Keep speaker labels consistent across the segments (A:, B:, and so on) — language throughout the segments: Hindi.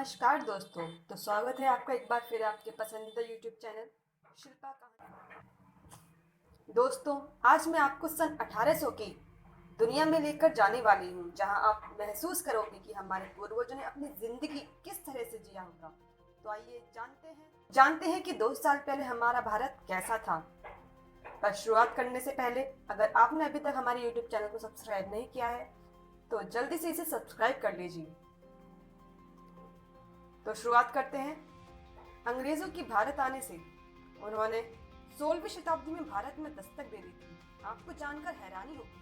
A: नमस्कार दोस्तों। तो स्वागत है आपका एक बार फिर आपके पसंदीदा यूट्यूब चैनल शिल्पा कहानी। दोस्तों, आज मैं आपको सन 1800 की दुनिया में लेकर जाने वाली हूँ, जहाँ आप महसूस करोगे कि हमारे पूर्वजों ने अपनी जिंदगी किस तरह से जिया होगा। तो आइए जानते हैं कि 2 साल पहले हमारा भारत कैसा था। पर शुरुआत करने से पहले अगर आपने अभी तक हमारे यूट्यूब चैनल को सब्सक्राइब नहीं किया है तो जल्दी से इसे सब्सक्राइब कर लीजिए। तो शुरुआत करते हैं। अंग्रेजों की भारत आने से उन्होंने 16वीं शताब्दी में भारत में दस्तक दे दी थी। आपको जानकर हैरानी होगी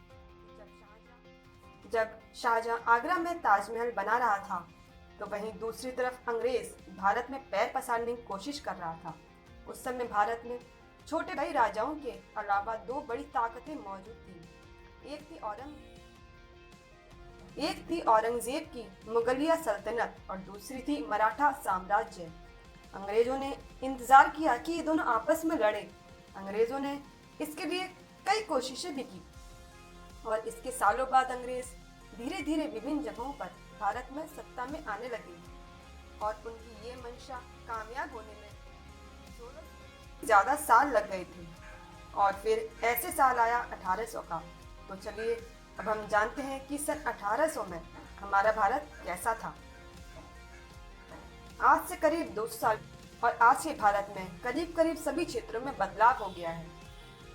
A: कि जब शाहजहां आगरा में ताजमहल बना रहा था, तो वहीं दूसरी तरफ अंग्रेज भारत में पैर पसारने की कोशिश कर रहा था। उस समय भारत में छोटे बड़े राजाओं के अलावा 2 बड़ी ताकतें मौजूद थी। एक थी औरंगजेब की मुगलिया सल्तनत और दूसरी थी मराठा साम्राज्य। अंग्रेजों ने इंतजार किया कि ये दोनों आपस में लड़े। अंग्रेजों ने इसके लिए कई कोशिशें भी की और इसके सालों बाद अंग्रेज धीरे धीरे विभिन्न जगहों पर भारत में सत्ता में आने लगे और उनकी ये मंशा कामयाब होने में 16 ज्यादा साल लग गए थे। और फिर ऐसे साल आया 1800 का। तो चलिए अब हम जानते हैं कि सन 1800 में हमारा भारत कैसा था। आज से करीब 200 साल और आज के भारत में करीब करीब सभी क्षेत्रों में बदलाव हो गया है।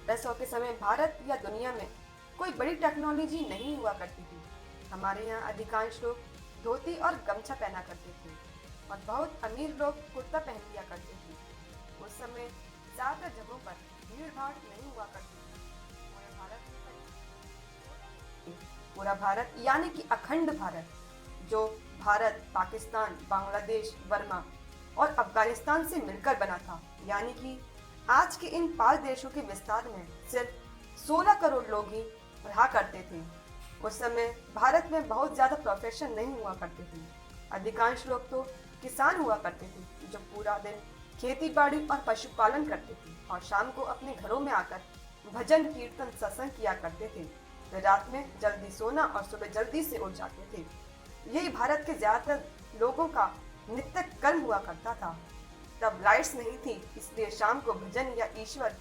A: 1800 के समय भारत या दुनिया में कोई बड़ी टेक्नोलॉजी नहीं हुआ करती थी। हमारे यहाँ अधिकांश लोग धोती और गमछा पहना करते थे और बहुत अमीर लोग कुर्ता पहन लिया करते थे। उस समय ज्यादातर जगहों पर भीड़ भाड़ नहीं हुआ करती थी। पूरा भारत यानी कि अखंड भारत, जो भारत, पाकिस्तान, बांग्लादेश, बर्मा और अफगानिस्तान से मिलकर बना था, यानी कि आज के इन 5 देशों के विस्तार में सिर्फ 16 करोड़ लोग ही रहा करते थे। उस समय भारत में बहुत ज्यादा प्रोफेशन नहीं हुआ करते थे। अधिकांश लोग तो किसान हुआ करते थे, जो पूरा दिन खेती बाड़ी और पशुपालन करते थे और शाम को अपने घरों में आकर भजन कीर्तन सत्संग किया करते थे। वे रात में जल्दी सोना और सुबह जल्दी से उठ जाते थे। यही भारत के ज्यादातर लोगों का नित्य कर्म हुआ करता था। तब लाइट्स नहीं थी, इसलिए शाम को भजन या ईश्वर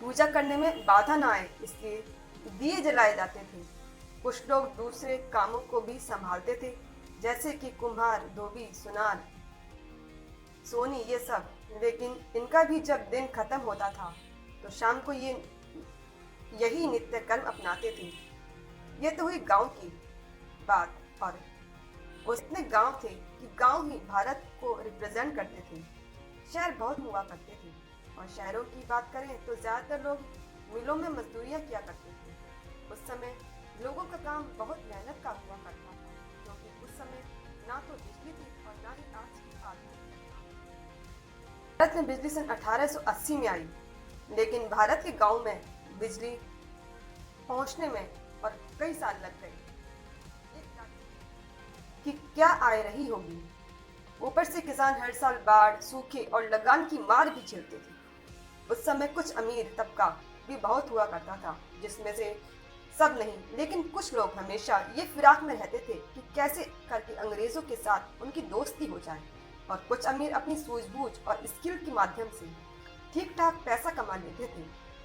A: पूजा करने में बाधा न आए, इसलिए दिए जलाए जाते थे। कुछ लोग दूसरे कामों को भी संभालते थे, जैसे कि कुम्हार, धोबी, सुनार, सोनी, ये सब। लेकिन इनका भी जब दिन खत्म होता था तो शाम को यही नित्य कर्म अपनाते थे। ये तो हुई गांव की बात। और उसने गांव थे कि गांव ही भारत को रिप्रेजेंट करते थे। शहर बहुत हुआ करते थे और शहरों की बात करें तो ज्यादातर लोग मिलों में मजदूरियां किया करते थे। उस समय लोगों का काम बहुत मेहनत का हुआ करता था, क्योंकि उस समय ना तो बिजली थी और ना ही आज की भारत में बिजली सन 1880 में आई, लेकिन भारत के गांव में बिजली पहुंचने में और कई साल लग गए कि क्या आए रही होगी। ऊपर से किसान हर साल बाढ़, सूखे और लगान की मार भी झेलते थे। उस समय कुछ अमीर तबका भी बहुत हुआ करता था, जिसमें से सब नहीं लेकिन कुछ लोग हमेशा ये फिराक में रहते थे कि कैसे करके अंग्रेजों के साथ उनकी दोस्ती हो जाए। और कुछ अमीर अपनी सूझबूझ और स्किल के माध्यम से ठीक ठाक पैसा कमा लेते थे।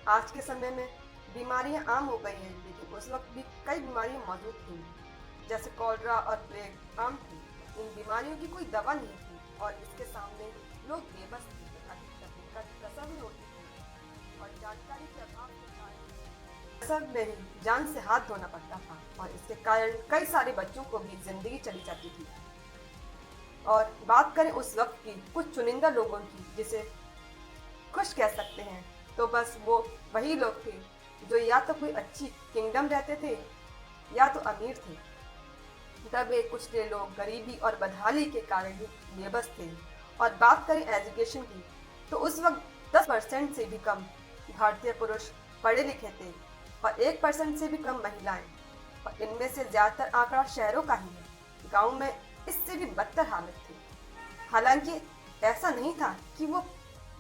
A: आज के समय में बीमारियां आम हो गई हैं, लेकिन उस वक्त भी कई बीमारियां मौजूद थीं, जैसे कॉलरा और प्लेग आम थी। इन बीमारियों की कोई दवा नहीं थी और इसके सामने लोग बेबस थे। प्रसव में होती थी और जानकारी के अभाव के कारण प्रसव में ही जान से हाथ धोना पड़ता था और इसके कारण कई सारे बच्चों को भी जिंदगी चली जाती थी। और बात करें उस वक्त की कुछ चुनिंदा लोगों की, जिसे खुश कह सकते हैं, तो बस वो वही लोग थे जो या तो कोई अच्छी किंगडम रहते थे या तो अमीर थे। दबे कुचले लोग गरीबी और बदहाली के कारण ही बेबस थे। और बात करें एजुकेशन की, तो उस वक्त 10% से भी कम भारतीय पुरुष पढ़े लिखे थे और 1% से भी कम महिलाएं, और इनमें से ज्यादातर आंकड़ा शहरों का ही है। गाँव में इससे भी बदतर हालत थी। हालांकि ऐसा नहीं था कि वो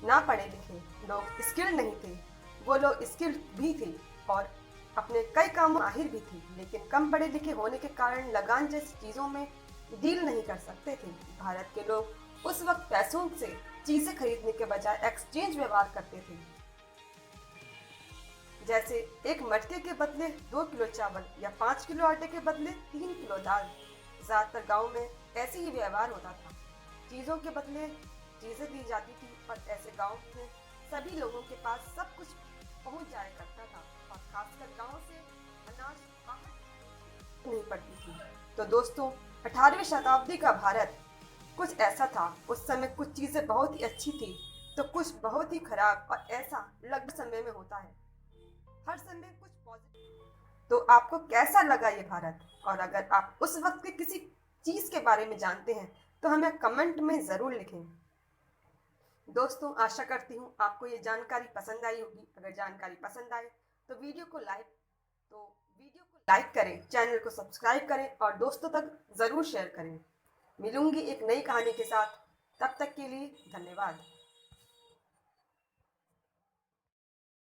A: ना पढ़े लिखे लोग स्किल्ड नहीं थे, वो लोग स्किल्ड भी थे और अपने कई कामों माहिर भी थी, लेकिन कम पढ़े लिखे होने के कारण लगान जैसी चीज़ों में डील नहीं कर सकते थे। भारत के लोग उस वक्त पैसों से चीजें खरीदने के बजाय एक्सचेंज व्यवहार करते थे। जैसे एक मटके के बदले 2 किलो चावल या 5 किलो आटे के बदले 3 किलो दाल। ज्यादातर गाँव में ऐसे ही व्यवहार होता था। चीजों के बदले चीजें दी जाती थी और ऐसे गांव में सभी लोगों के पास सब कुछ पहुंच जाया करता था और खासकर गांव से अनाज बाहर नहीं पड़ती थी। तो दोस्तों, 18वीं शताब्दी का भारत कुछ ऐसा था। उस समय कुछ चीजें बहुत ही अच्छी थी तो कुछ बहुत ही खराब, और ऐसा लगभग समय में होता है। हर समय कुछ पॉजिटिव। तो आपको कैसा लगा ये भारत? और अगर आप उस वक्त के किसी चीज के बारे में जानते हैं तो हमें कमेंट में जरूर लिखें। दोस्तों, आशा करती हूँ आपको ये जानकारी पसंद आई होगी। अगर जानकारी पसंद आए तो वीडियो को लाइक करें, चैनल को सब्सक्राइब करें और दोस्तों तक जरूर शेयर करें। मिलूंगी एक नई कहानी के साथ। तब तक के लिए धन्यवाद।